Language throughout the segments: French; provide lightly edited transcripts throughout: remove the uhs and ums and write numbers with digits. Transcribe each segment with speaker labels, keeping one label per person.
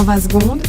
Speaker 1: 120 secondes.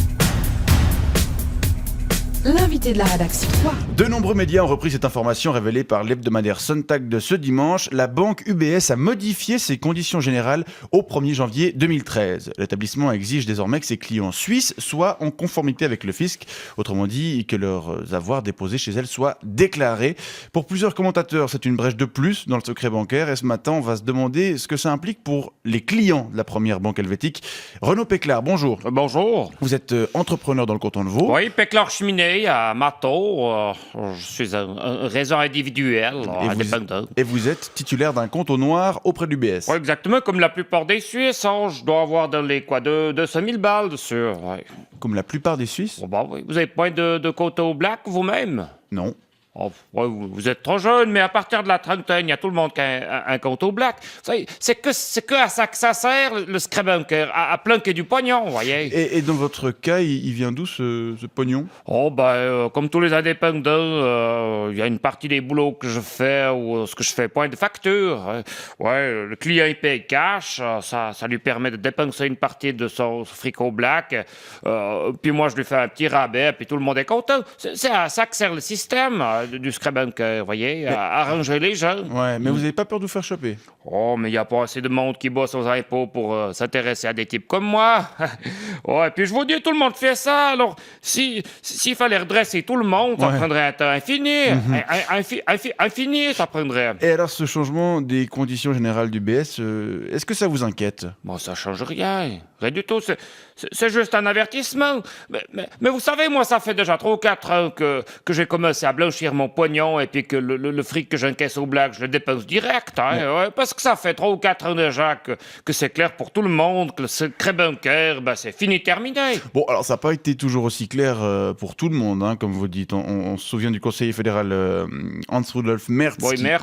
Speaker 1: L'invité de la rédaction.
Speaker 2: De nombreux médias ont repris cette information révélée par l'hebdomadaire Sonntag de ce dimanche. La banque UBS a modifié ses conditions générales au 1er janvier 2013. L'établissement exige désormais que ses clients suisses soient en conformité avec le fisc. Autrement dit, que leurs avoirs déposés chez elle soient déclarés. Pour plusieurs commentateurs, c'est une brèche de plus dans le secret bancaire. Et ce matin, on va se demander ce que ça implique pour les clients de la première banque helvétique. Renaud Péclard, bonjour.
Speaker 3: Bonjour.
Speaker 2: Vous êtes entrepreneur dans le canton de Vaud.
Speaker 3: Oui, Péclard Cheminée à Mato. Je suis un réseau individuel, indépendant.
Speaker 2: Et vous êtes titulaire d'un compte au noir auprès du BS.
Speaker 3: Oui, exactement, comme la plupart des Suisses. Je dois avoir dans les 200 000 balles dessus. Ouais.
Speaker 2: Comme la plupart des Suisses.
Speaker 3: Oh, bah, oui. Vous avez pas de compte au black vous-même?
Speaker 2: Non.
Speaker 3: Oh, ouais, vous êtes trop jeune, mais à partir de la trentaine, il y a tout le monde qui a un compte au black. C'est que à ça que ça sert, le secret bancaire, à planquer du pognon, vous voyez.
Speaker 2: Et dans votre cas, il vient d'où ce pognon?
Speaker 3: Oh, comme tous les indépendants, il y a une partie des boulots que je fais ou ce que je fais point de facture. Ouais, le client, il paye cash, ça lui permet de dépenser une partie de son fric au black. Puis moi, je lui fais un petit rabais, puis tout le monde est content. C'est à ça que sert le système du secret bancaire, vous voyez, à arranger les gens.
Speaker 2: Ouais, mais vous n'avez pas peur de vous faire choper?
Speaker 3: Oh, mais il n'y a pas assez de monde qui bosse aux impôts pour s'intéresser à des types comme moi. Ouais, puis je vous dis, tout le monde fait ça. Alors, s'il fallait redresser tout le monde, ça prendrait un temps infini. Infini, ça prendrait.
Speaker 2: Et alors, ce changement des conditions générales du BS, est-ce que ça vous inquiète?
Speaker 3: Bon, ça change rien. Rien du tout. C'est juste un avertissement. Mais vous savez, moi, ça fait déjà 3 ou 4 ans que j'ai commencé à blanchir mon pognon et puis que le fric que j'encaisse au black, je le dépense direct. Ouais, parce que ça fait 3 ou 4 ans déjà que c'est clair pour tout le monde, que le secret bancaire, c'est fini, terminé.
Speaker 2: Bon, alors ça n'a pas été toujours aussi clair pour tout le monde, comme vous dites. On se souvient du conseiller fédéral Hans-Rudolf Merz,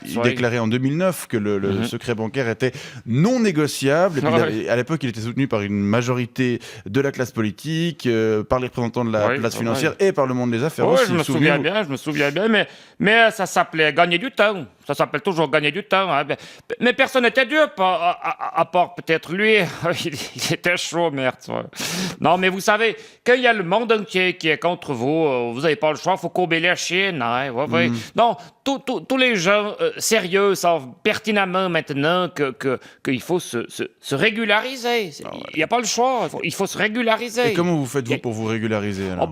Speaker 2: qui déclarait en 2009 que le secret bancaire était non négociable. Et puis, à l'époque, il était soutenu par une majorité de la classe politique, par les représentants de la place financière et par le monde des affaires aussi.
Speaker 3: Je me souviens bien, mais ça s'appelait gagner du temps. Ça s'appelle toujours gagner du temps. Mais personne n'était dupe, à part peut-être lui. Il était chaud, merde. Non, mais vous savez, quand il y a le monde entier qui est contre vous, vous n'avez pas le choix, il faut courber la Chine. Non, tous les gens sérieux savent pertinemment maintenant qu'il faut se régulariser. Il n'y a pas le choix, il faut se régulariser.
Speaker 2: Et comment vous faites-vous pour vous régulariser alors?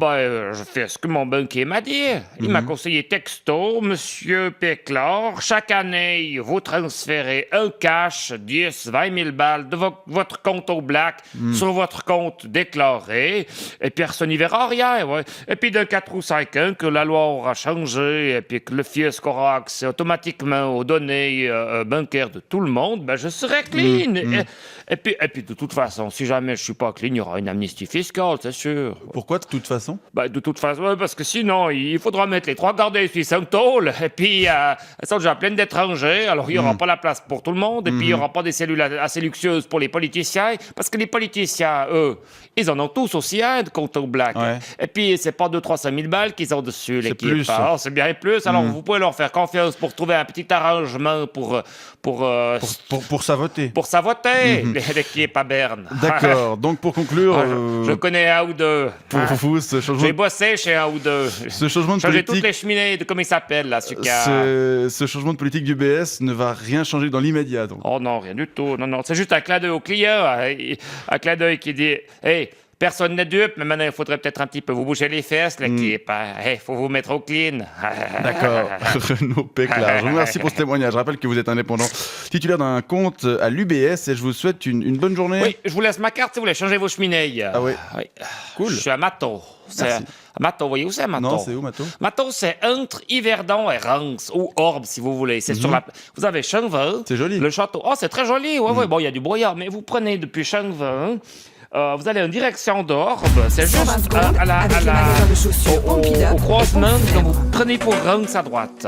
Speaker 3: Je fais ce que mon banquier m'a dit. Il m'a conseillé texto, Monsieur Péclard, chaque année, vous transférez un cash, 10, 20 000 balles de votre compte au black sur votre compte déclaré, et personne n'y verra rien. Ouais. Et puis dans 4 ou 5 ans, que la loi aura changé, et puis que le fisc aura accès automatiquement aux données bancaires de tout le monde, je serai clean. Et puis de toute façon, si jamais je suis pas clean, il y aura une amnistie fiscale, c'est sûr.
Speaker 2: Pourquoi de toute façon?
Speaker 3: De toute façon, parce que sinon, il faudra mettre les 3 gardes suisses en tôle, et puis elles sont déjà pleines d'étrangers, alors il n'y aura pas la place pour tout le monde, et puis il n'y aura pas des cellules assez luxueuses pour les politiciens, parce que les politiciens, eux, ils en ont tous aussi un de compte au black. Ouais. Et puis c'est pas 200 000 300 000 balles qu'ils ont dessus, l'équipe. C'est bien plus, alors vous pouvez leur faire confiance pour trouver un petit arrangement pour
Speaker 2: savoter.
Speaker 3: Pour savoter, l'équipe à Berne.
Speaker 2: D'accord, donc pour conclure...
Speaker 3: je connais un ou deux.
Speaker 2: Pour vous, ce changement...
Speaker 3: J'ai bossé chez un ou deux.
Speaker 2: Ce changement de politique...
Speaker 3: toutes les cheminées de comment il s'appelle, là,
Speaker 2: ce changement de politique du BS ne va rien changer dans l'immédiat, donc.
Speaker 3: Oh non, rien du tout. Non, c'est juste un clin d'œil au client. Un clin d'œil qui dit... Hey, personne n'est dupe, mais maintenant, il faudrait peut-être un petit peu vous bouger les fesses, l'équipe. Il faut vous mettre au clean.
Speaker 2: D'accord. Renaud Péclard, je vous remercie pour ce témoignage. Je rappelle que vous êtes indépendant, titulaire d'un compte à l'UBS, et je vous souhaite une bonne journée.
Speaker 3: Oui, je vous laisse ma carte si vous voulez changer vos cheminées.
Speaker 2: Ah oui. Cool.
Speaker 3: Je suis à Mato. Mato, vous voyez où c'est, Mato?
Speaker 2: Non, c'est où, Mato?
Speaker 3: Mato, c'est entre Yverdon et Reims, ou Orbe, si vous voulez. C'est sur la... Vous avez Changevin.
Speaker 2: C'est joli.
Speaker 3: Le château. Oh, c'est très joli. Ouais, bon, il y a du brouillard, mais vous prenez depuis Changevin... vous allez en direction d'Orbe, c'est juste au croisement, donc vous prenez pour Reims à droite.